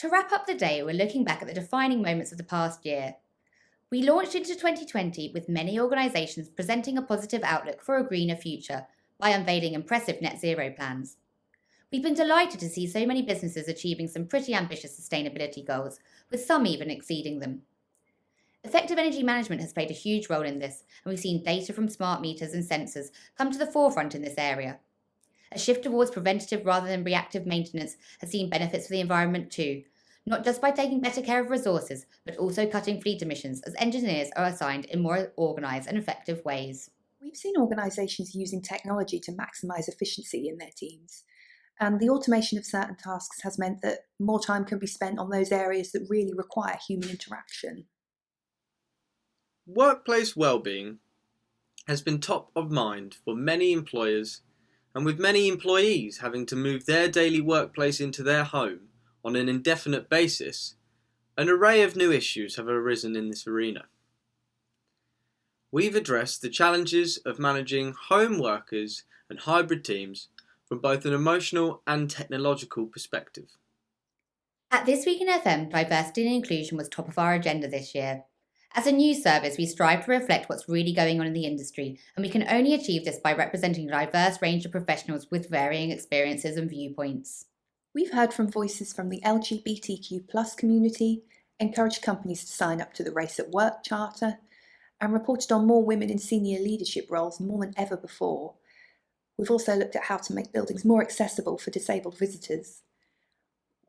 To wrap up the day, we're looking back at the defining moments of the past year. We launched into 2020 with many organisations presenting a positive outlook for a greener future by unveiling impressive net zero plans. We've been delighted to see so many businesses achieving some pretty ambitious sustainability goals, with some even exceeding them. Effective energy management has played a huge role in this, and we've seen data from smart meters and sensors come to the forefront in this area. A shift towards preventative rather than reactive maintenance has seen benefits for the environment too, not just by taking better care of resources, but also cutting fleet emissions as engineers are assigned in more organised and effective ways. We've seen organisations using technology to maximise efficiency in their teams, and the automation of certain tasks has meant that more time can be spent on those areas that really require human interaction. Workplace well-being has been top of mind for many employers, and with many employees having to move their daily workplace into their home on an indefinite basis, an array of new issues have arisen in this arena. We've addressed the challenges of managing home workers and hybrid teams from both an emotional and technological perspective. At This Week in FM, diversity and inclusion was top of our agenda this year. As a news service, we strive to reflect what's really going on in the industry, and we can only achieve this by representing a diverse range of professionals with varying experiences and viewpoints. We've heard from voices from the LGBTQ community, encouraged companies to sign up to the Race at Work Charter, and reported on more women in senior leadership roles more than ever before. We've also looked at how to make buildings more accessible for disabled visitors.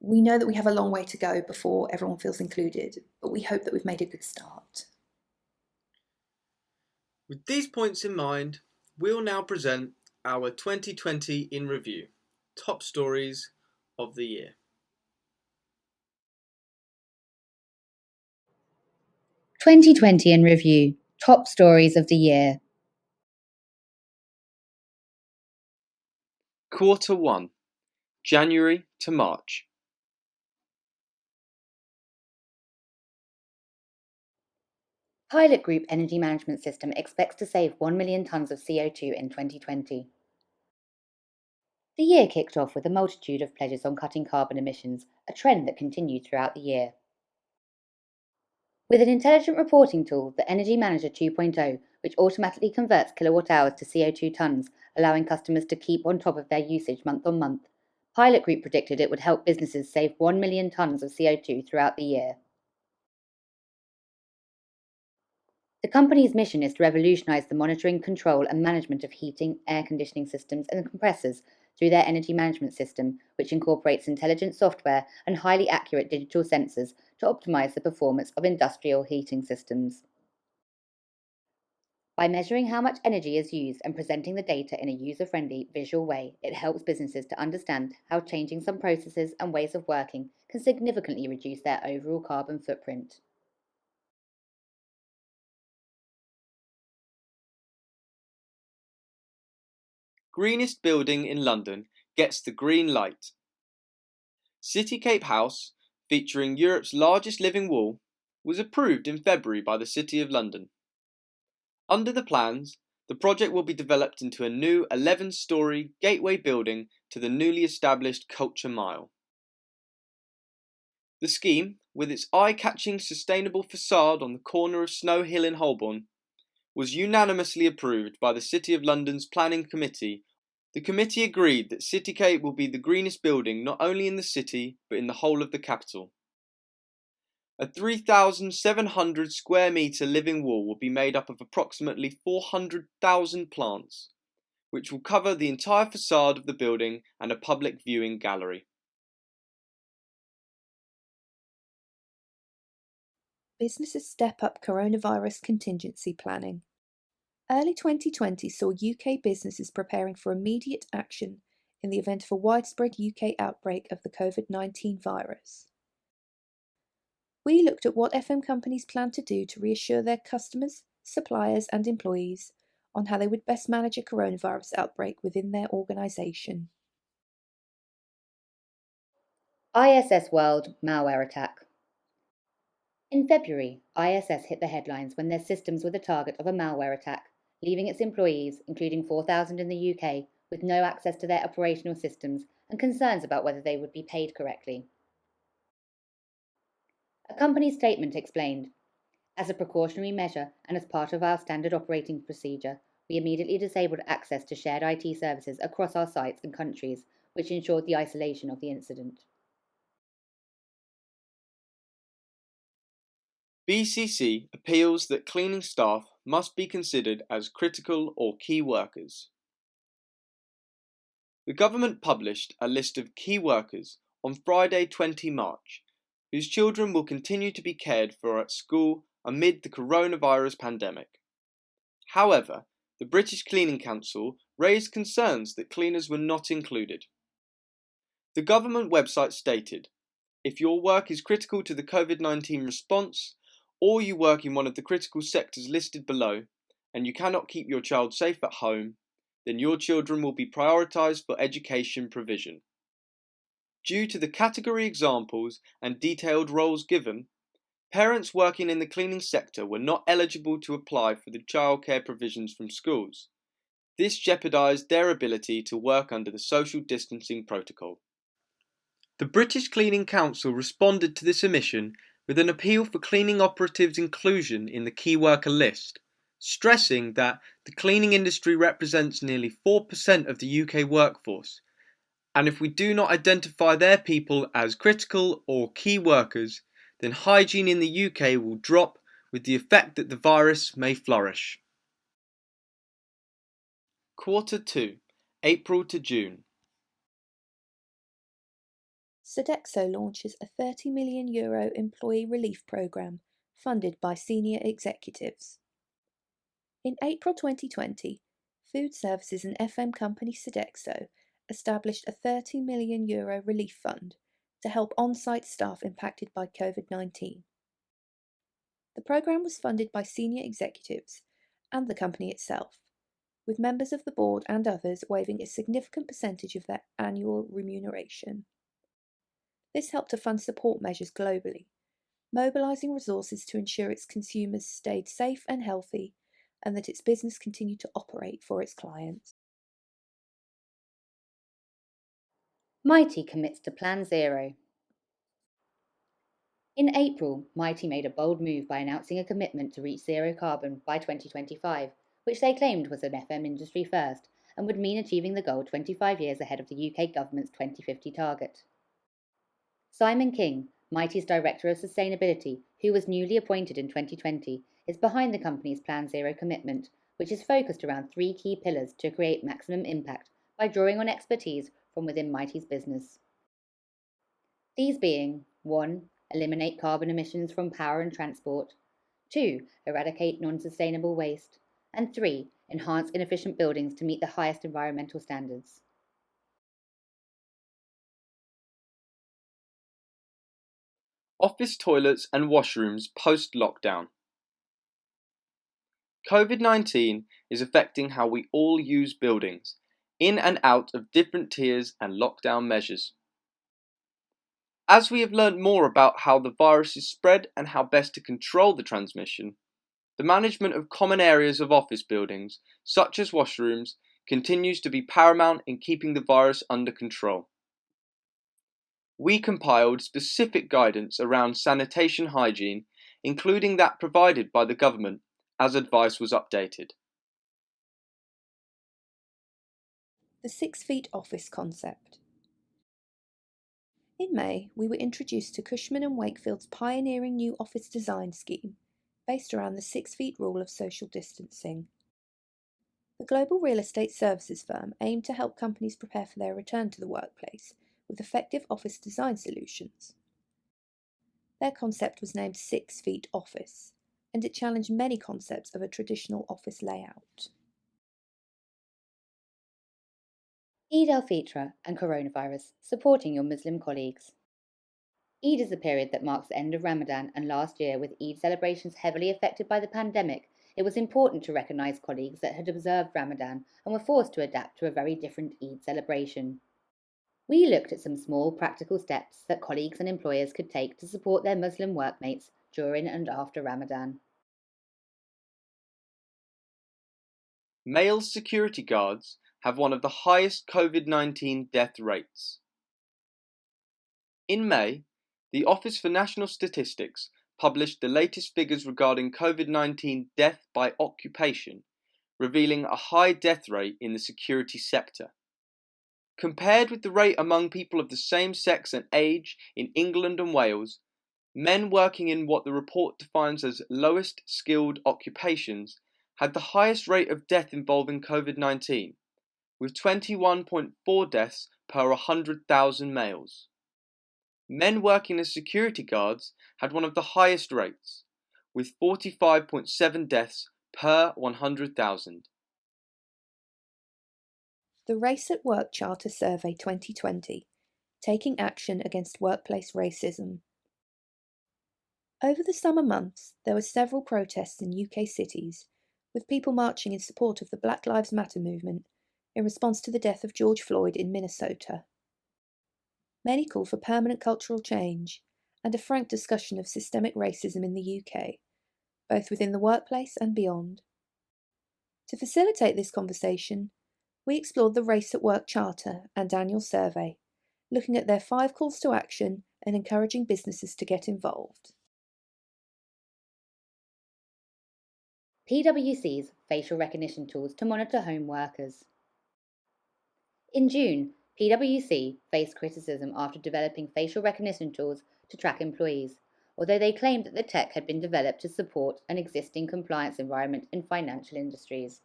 We know that we have a long way to go before everyone feels included, but we hope that we've made a good start. With these points in mind, we'll now present our 2020 in review, top stories of the year. "2020 in Review, Top Stories of the Year." Quarter 1, January to March. Pilot Group Energy Management System expects to save 1 million tonnes of CO2 in 2020. The year kicked off with a multitude of pledges on cutting carbon emissions, a trend that continued throughout the year. With an intelligent reporting tool, the Energy Manager 2.0, which automatically converts kilowatt hours to CO2 tonnes, allowing customers to keep on top of their usage month on month, Pilot Group predicted it would help businesses save 1 million tonnes of CO2 throughout the year. The company's mission is to revolutionise the monitoring, control and management of heating, air conditioning systems and compressors through their energy management system, which incorporates intelligent software and highly accurate digital sensors to optimise the performance of industrial heating systems. By measuring how much energy is used and presenting the data in a user-friendly, visual way, it helps businesses to understand how changing some processes and ways of working can significantly reduce their overall carbon footprint. Greenest building in London gets the green light. City Cape House, featuring Europe's largest living wall, was approved in February by the City of London. Under the plans, the project will be developed into a new 11-storey gateway building to the newly established Culture Mile. The scheme, with its eye-catching sustainable facade on the corner of Snow Hill in Holborn, was unanimously approved by the City of London's Planning Committee. The committee agreed that City Cape will be the greenest building not only in the city, but in the whole of the capital. A 3,700 square metre living wall will be made up of approximately 400,000 plants, which will cover the entire facade of the building and a public viewing gallery. Businesses step up coronavirus contingency planning. Early 2020 saw UK businesses preparing for immediate action in the event of a widespread UK outbreak of the COVID-19 virus. We looked at what FM companies plan to do to reassure their customers, suppliers and employees on how they would best manage a coronavirus outbreak within their organisation. ISS World Malware Attack. In February, ISS hit the headlines when their systems were the target of a malware attack, leaving its employees, including 4,000 in the UK, with no access to their operational systems and concerns about whether they would be paid correctly. A company statement explained, "As a precautionary measure and as part of our standard operating procedure, we immediately disabled access to shared IT services across our sites and countries, which ensured the isolation of the incident." BCC appeals that cleaning staff must be considered as critical or key workers. The government published a list of key workers on Friday 20 March, whose children will continue to be cared for at school amid the coronavirus pandemic. However, the British Cleaning Council raised concerns that cleaners were not included. The government website stated, "If your work is critical to the COVID-19 response, or you work in one of the critical sectors listed below, and you cannot keep your child safe at home, then your children will be prioritised for education provision." Due to the category examples and detailed roles given, parents working in the cleaning sector were not eligible to apply for the childcare provisions from schools. This jeopardised their ability to work under the social distancing protocol. The British Cleaning Council responded to this omission with an appeal for cleaning operatives' inclusion in the key worker list, stressing that the cleaning industry represents nearly 4% of the UK workforce, and if we do not identify their people as critical or key workers, then hygiene in the UK will drop, with the effect that the virus may flourish. Quarter 2, April to June. Sodexo launches a €30 million employee relief programme funded by senior executives. In April 2020, food services and FM company Sodexo established a €30 million relief fund to help on-site staff impacted by COVID-19. The programme was funded by senior executives and the company itself, with members of the board and others waiving a significant percentage of their annual remuneration. This helped to fund support measures globally, mobilising resources to ensure its consumers stayed safe and healthy and that its business continued to operate for its clients. Mighty commits to Plan Zero. In April, Mighty made a bold move by announcing a commitment to reach zero carbon by 2025, which they claimed was an FM industry first and would mean achieving the goal 25 years ahead of the UK government's 2050 target. Simon King, Mighty's Director of Sustainability, who was newly appointed in 2020, is behind the company's Plan Zero commitment, which is focused around three key pillars to create maximum impact by drawing on expertise from within Mighty's business. These being 1. Eliminate carbon emissions from power and transport, 2. Eradicate non-sustainable waste, and 3. Enhance inefficient buildings to meet the highest environmental standards. Office toilets and washrooms post-lockdown. COVID-19 is affecting how we all use buildings, in and out of different tiers and lockdown measures. As we have learned more about how the virus is spread and how best to control the transmission, the management of common areas of office buildings, such as washrooms, continues to be paramount in keeping the virus under control. We compiled specific guidance around sanitation hygiene, including that provided by the government, as advice was updated. The 6 feet office concept. In May, we were introduced to Cushman & Wakefield's pioneering new office design scheme, based around the 6 feet rule of social distancing. The global real estate services firm aimed to help companies prepare for their return to the workplace with effective office design solutions. Their concept was named 6 Feet Office, and it challenged many concepts of a traditional office layout. Eid al-Fitr and coronavirus, supporting your Muslim colleagues. Eid is the period that marks the end of Ramadan, and last year, with Eid celebrations heavily affected by the pandemic, it was important to recognise colleagues that had observed Ramadan and were forced to adapt to a very different Eid celebration. We looked at some small practical steps that colleagues and employers could take to support their Muslim workmates during and after Ramadan. Male security guards have one of the highest COVID-19 death rates. In May, The Office for National Statistics published the latest figures regarding COVID-19 death by occupation, revealing a high death rate in the security sector. Compared with the rate among people of the same sex and age in England and Wales, men working in what the report defines as lowest skilled occupations had the highest rate of death involving COVID-19, with 21.4 deaths per 100,000 males. Men working as security guards had one of the highest rates, with 45.7 deaths per 100,000. The Race at Work Charter Survey 2020, Taking Action Against Workplace Racism. Over the summer months, there were several protests in UK cities, with people marching in support of the Black Lives Matter movement in response to the death of George Floyd in Minnesota. Many call for permanent cultural change and a frank discussion of systemic racism in the UK, both within the workplace and beyond. To facilitate this conversation, we explored the Race at Work Charter and annual survey, looking at their 5 calls to action and encouraging businesses to get involved. PwC's facial recognition tools to monitor home workers. In June, PwC faced criticism after developing facial recognition tools to track employees, although they claimed that the tech had been developed to support an existing compliance environment in financial industries.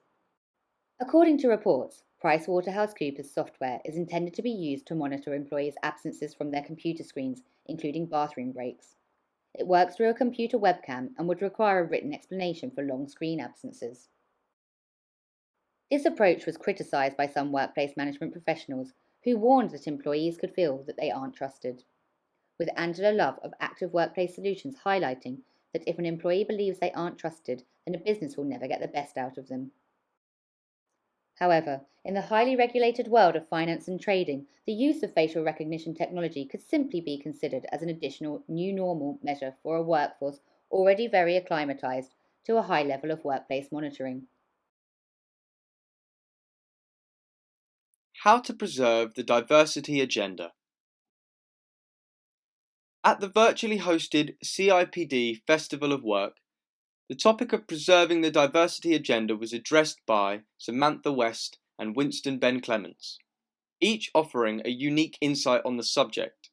According to reports, PricewaterhouseCoopers software is intended to be used to monitor employees' absences from their computer screens, including bathroom breaks. It works through a computer webcam and would require a written explanation for long screen absences. This approach was criticised by some workplace management professionals who warned that employees could feel that they aren't trusted, with Angela Love of Active Workplace Solutions highlighting that if an employee believes they aren't trusted, then a business will never get the best out of them. However, in the highly regulated world of finance and trading, the use of facial recognition technology could simply be considered as an additional new normal measure for a workforce already very acclimatised to a high level of workplace monitoring. How to preserve the diversity agenda. At the virtually hosted CIPD Festival of Work, the topic of preserving the diversity agenda was addressed by Samantha West and Winston Ben Clements, each offering a unique insight on the subject.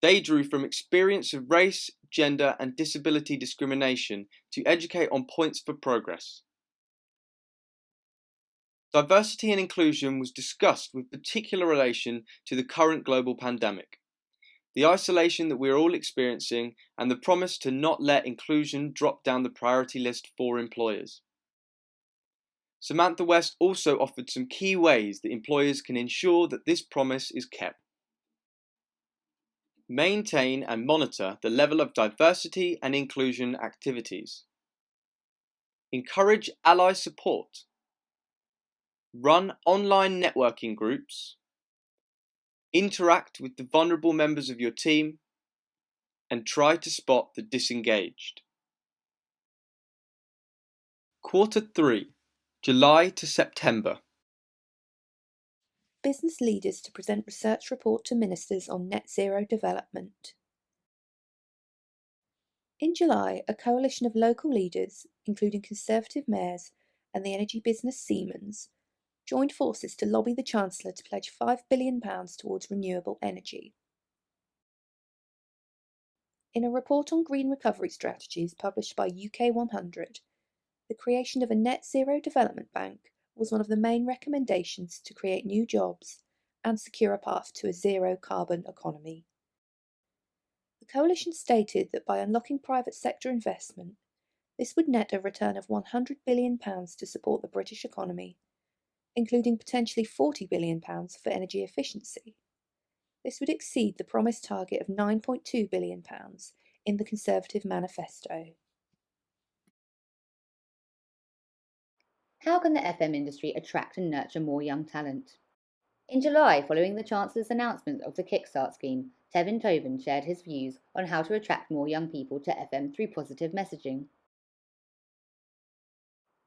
They drew from experience of race, gender, and disability discrimination to educate on points for progress. Diversity and inclusion was discussed with particular relation to the current global pandemic, the isolation that we are all experiencing, and the promise to not let inclusion drop down the priority list for employers. Samantha West also offered some key ways that employers can ensure that this promise is kept. Maintain and monitor the level of diversity and inclusion activities. Encourage ally support. Run online networking groups. Interact with the vulnerable members of your team, and try to spot the disengaged. Quarter 3, July to September. Business leaders to present research report to ministers on net zero development. In July, a coalition of local leaders, including Conservative mayors and the energy business Siemens, joined forces to lobby the Chancellor to pledge £5 billion towards renewable energy. In a report on green recovery strategies published by UK 100, the creation of a net zero development bank was one of the main recommendations to create new jobs and secure a path to a zero carbon economy. The coalition stated that by unlocking private sector investment, this would net a return of £100 billion to support the British economy, including potentially £40 billion for energy efficiency. This would exceed the promised target of £9.2 billion in the Conservative manifesto. How can the FM industry attract and nurture more young talent? In July, following the Chancellor's announcement of the Kickstart scheme, TWin shared his views on how to attract more young people to FM through positive messaging.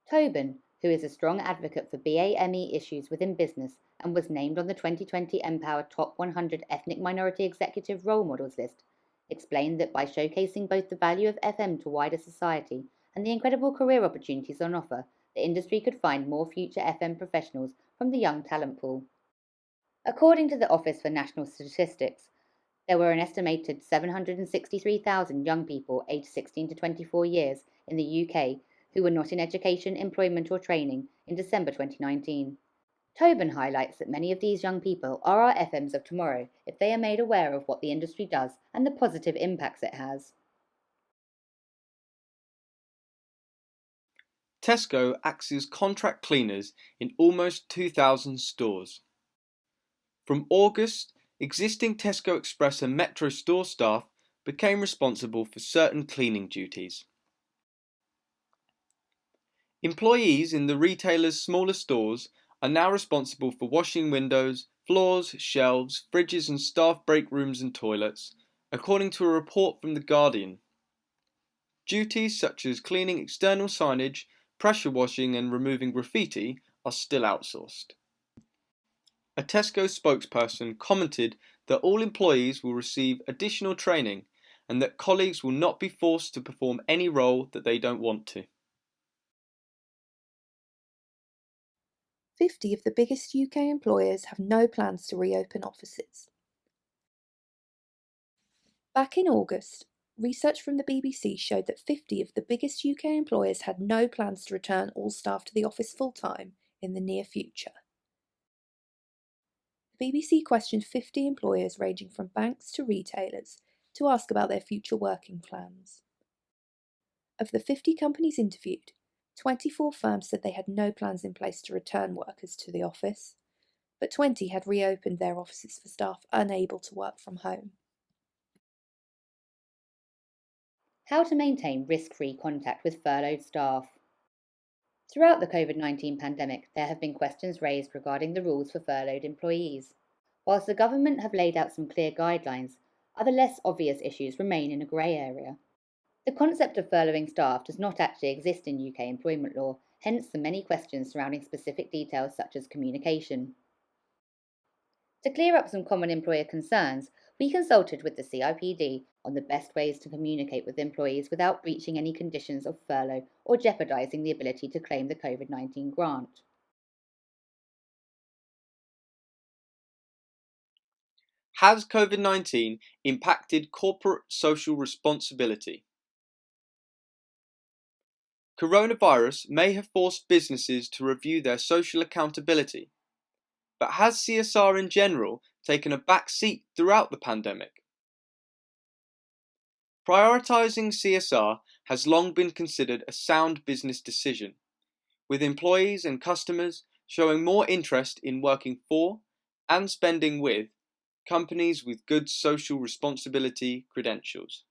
Tobin, who is a strong advocate for BAME issues within business and was named on the 2020 Empower Top 100 Ethnic Minority Executive Role Models list, explained that by showcasing both the value of FM to wider society and the incredible career opportunities on offer, the industry could find more future FM professionals from the young talent pool. According to the Office for National Statistics, there were an estimated 763,000 young people aged 16 to 24 years in the UK who were not in education, employment, or training in December 2019. Tobin highlights that many of these young people are our FMs of tomorrow if they are made aware of what the industry does and the positive impacts it has. Tesco acts as contract cleaners in almost 2,000 stores. From August, existing Tesco Express and Metro store staff became responsible for certain cleaning duties. Employees in the retailer's smaller stores are now responsible for washing windows, floors, shelves, fridges and staff break rooms and toilets, according to a report from The Guardian. Duties such as cleaning external signage, pressure washing and removing graffiti are still outsourced. A Tesco spokesperson commented that all employees will receive additional training and that colleagues will not be forced to perform any role that they don't want to. 50 of the biggest UK employers have no plans to reopen offices. Back in August, research from the BBC showed that 50 of the biggest UK employers had no plans to return all staff to the office full-time in the near future. The BBC questioned 50 employers ranging from banks to retailers to ask about their future working plans. Of the 50 companies interviewed, 24 firms said they had no plans in place to return workers to the office, but 20 had reopened their offices for staff unable to work from home. How to maintain risk-free contact with furloughed staff. Throughout the COVID-19 pandemic, there have been questions raised regarding the rules for furloughed employees. Whilst the government have laid out some clear guidelines, other less obvious issues remain in a grey area. The concept of furloughing staff does not actually exist in UK employment law, hence the many questions surrounding specific details such as communication. To clear up some common employer concerns, we consulted with the CIPD on the best ways to communicate with employees without breaching any conditions of furlough or jeopardising the ability to claim the COVID-19 grant. Has COVID-19 impacted corporate social responsibility? Coronavirus may have forced businesses to review their social accountability, but has CSR in general taken a back seat throughout the pandemic? Prioritising CSR has long been considered a sound business decision, with employees and customers showing more interest in working for and spending with companies with good social responsibility credentials.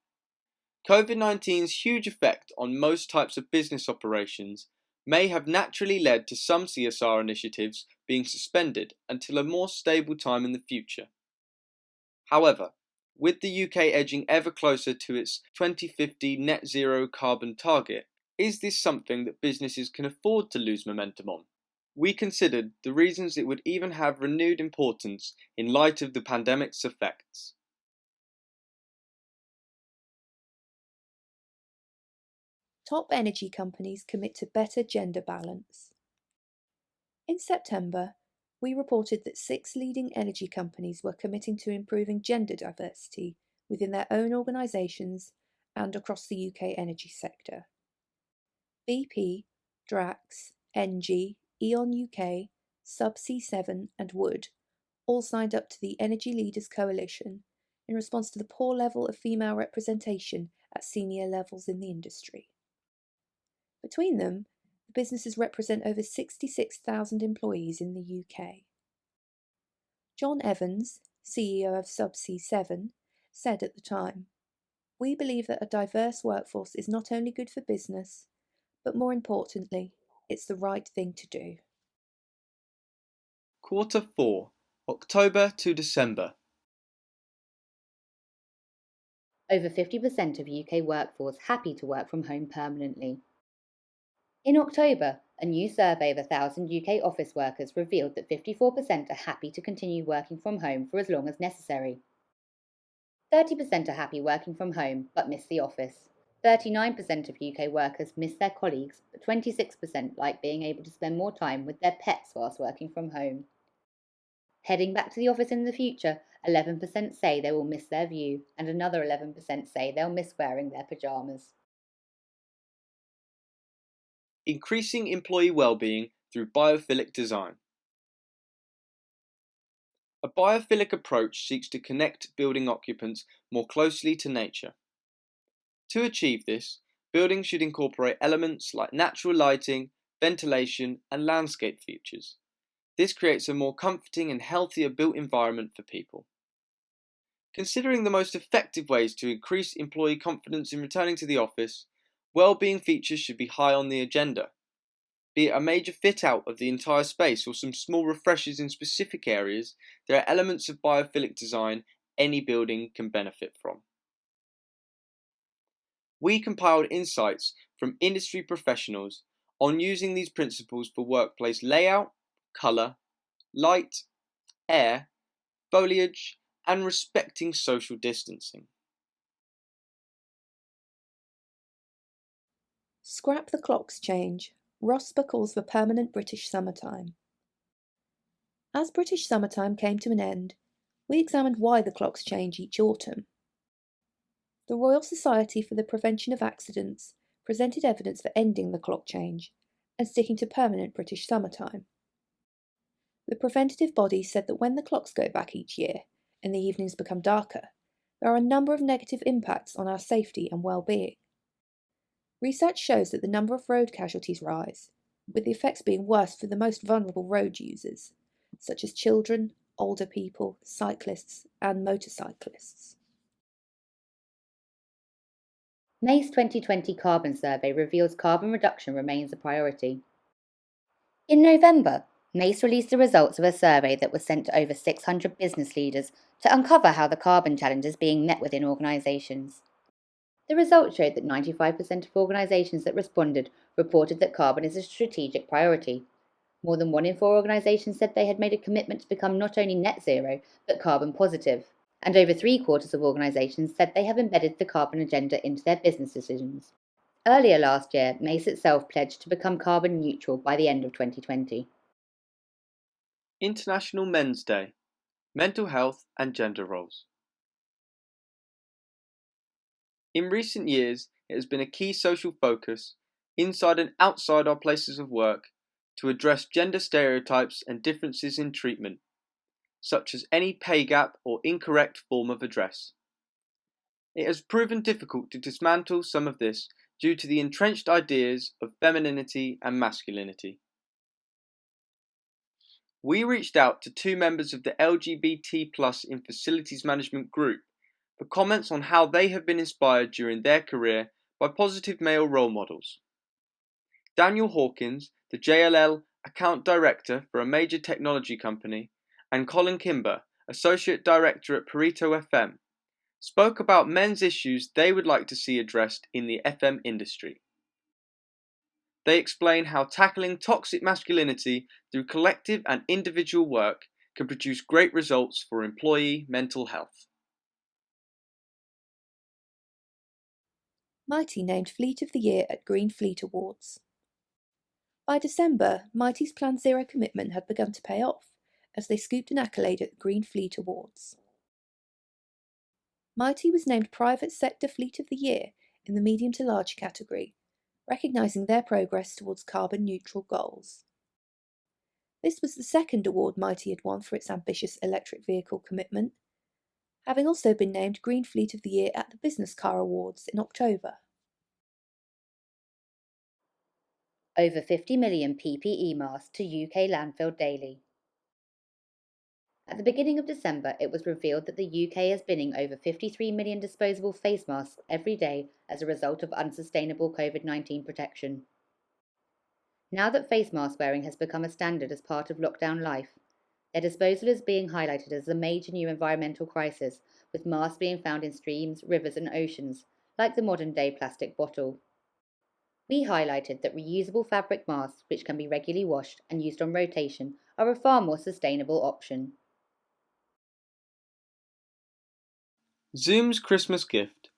COVID-19's huge effect on most types of business operations may have naturally led to some CSR initiatives being suspended until a more stable time in the future. However, with the UK edging ever closer to its 2050 net zero carbon target, is this something that businesses can afford to lose momentum on? We considered the reasons it would even have renewed importance in light of the pandemic's effects. Top energy companies commit to better gender balance. In September, we reported that 6 leading energy companies were committing to improving gender diversity within their own organisations and across the UK energy sector. BP, Drax, ENGIE, E.ON UK, Subsea 7 and Wood all signed up to the Energy Leaders Coalition in response to the poor level of female representation at senior levels in the industry. Between them, the businesses represent over 66,000 employees in the UK. John Evans, CEO of Subsea 7, said at the time, "We believe that a diverse workforce is not only good for business, but more importantly, it's the right thing to do." Quarter 4, October to December. Over 50% of UK workforce happy to work from home permanently. In October, a new survey of 1,000 UK office workers revealed that 54% are happy to continue working from home for as long as necessary. 30% are happy working from home but miss the office. 39% of UK workers miss their colleagues, but 26% like being able to spend more time with their pets whilst working from home. Heading back to the office in the future, 11% say they will miss their view, and another 11% say they'll miss wearing their pyjamas. Increasing employee well-being through biophilic design. A biophilic approach seeks to connect building occupants more closely to nature. To achieve this, buildings should incorporate elements like natural lighting, ventilation, and landscape features. This creates a more comforting and healthier built environment for people. Considering the most effective ways to increase employee confidence in returning to the office, well-being features should be high on the agenda. Be it a major fit-out of the entire space or some small refreshes in specific areas, there are elements of biophilic design any building can benefit from. We compiled insights from industry professionals on using these principles for workplace layout, colour, light, air, foliage, and respecting social distancing. Scrap the clocks change. ROSPA calls for permanent British summertime. As British summertime came to an end, we examined why the clocks change each autumn. The Royal Society for the Prevention of Accidents presented evidence for ending the clock change and sticking to permanent British summertime. The preventative body said that when the clocks go back each year and the evenings become darker, there are a number of negative impacts on our safety and well-being. Research shows that the number of road casualties rise, with the effects being worse for the most vulnerable road users, such as children, older people, cyclists, and motorcyclists. May's 2020 carbon survey reveals carbon reduction remains a priority. In November, Mace released the results of a survey that was sent to over 600 business leaders to uncover how the carbon challenge is being met within organisations. The results showed that 95% of organisations that responded reported that carbon is a strategic priority. More than 1 in 4 organisations said they had made a commitment to become not only net zero, but carbon positive. And over 3/4 of organisations said they have embedded the carbon agenda into their business decisions. Earlier last year, Mace itself pledged to become carbon neutral by the end of 2020. International Men's Day, Mental Health and Gender Roles. In recent years, it has been a key social focus, inside and outside our places of work, to address gender stereotypes and differences in treatment, such as any pay gap or incorrect form of address. It has proven difficult to dismantle some of this due to the entrenched ideas of femininity and masculinity. We reached out to 2 members of the LGBT+ in facilities management group for comments on how they have been inspired during their career by positive male role models. Daniel Hawkins, the JLL account director for a major technology company, and Colin Kimber, associate director at Pareto FM, spoke about men's issues they would like to see addressed in the FM industry. They explain how tackling toxic masculinity through collective and individual work can produce great results for employee mental health. Mighty named Fleet of the Year at Green Fleet Awards. By December, Mighty's Plan Zero commitment had begun to pay off, as they scooped an accolade at the Green Fleet Awards. Mighty was named Private Sector Fleet of the Year in the medium to large category, recognising their progress towards carbon neutral goals. This was the second award Mighty had won for its ambitious electric vehicle commitment, having also been named Green Fleet of the Year at the Business Car Awards in October. Over 50 million PPE masks to UK landfill daily. At the beginning of December, it was revealed that the UK is binning over 53 million disposable face masks every day as a result of unsustainable COVID-19 protection. Now that face mask wearing has become a standard as part of lockdown life, their disposal is being highlighted as a major new environmental crisis, with masks being found in streams, rivers and oceans, like the modern-day plastic bottle. We highlighted that reusable fabric masks, which can be regularly washed and used on rotation, are a far more sustainable option. Zoom's Christmas gift,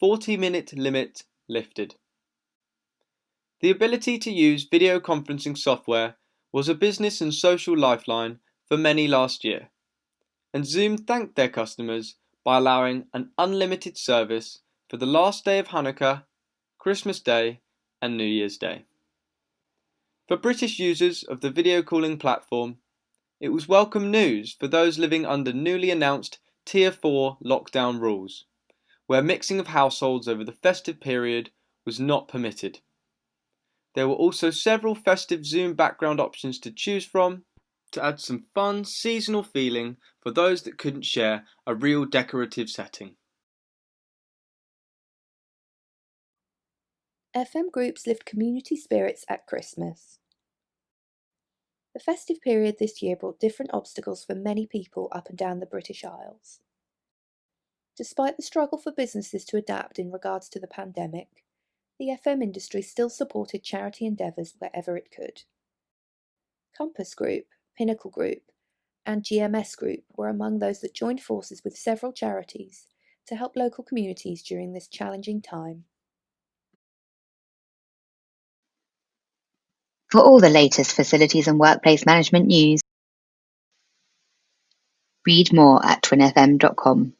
40-minute limit lifted. The ability to use video conferencing software was a business and social lifeline for many last year, and Zoom thanked their customers by allowing an unlimited service for the last day of Hanukkah, Christmas Day, and New Year's Day. For British users of the video calling platform, it was welcome news for those living under newly announced Tier 4 lockdown rules, where mixing of households over the festive period was not permitted. There were also several festive Zoom background options to choose from to add some fun seasonal feeling for those that couldn't share a real decorative setting. FM groups lift community spirits at Christmas. The festive period this year brought different obstacles for many people up and down the British Isles. Despite the struggle for businesses to adapt in regards to the pandemic, the FM industry still supported charity endeavours wherever it could. Compass Group, Pinnacle Group, and GMS Group were among those that joined forces with several charities to help local communities during this challenging time. For all the latest facilities and workplace management news, read more at TWinFM.com.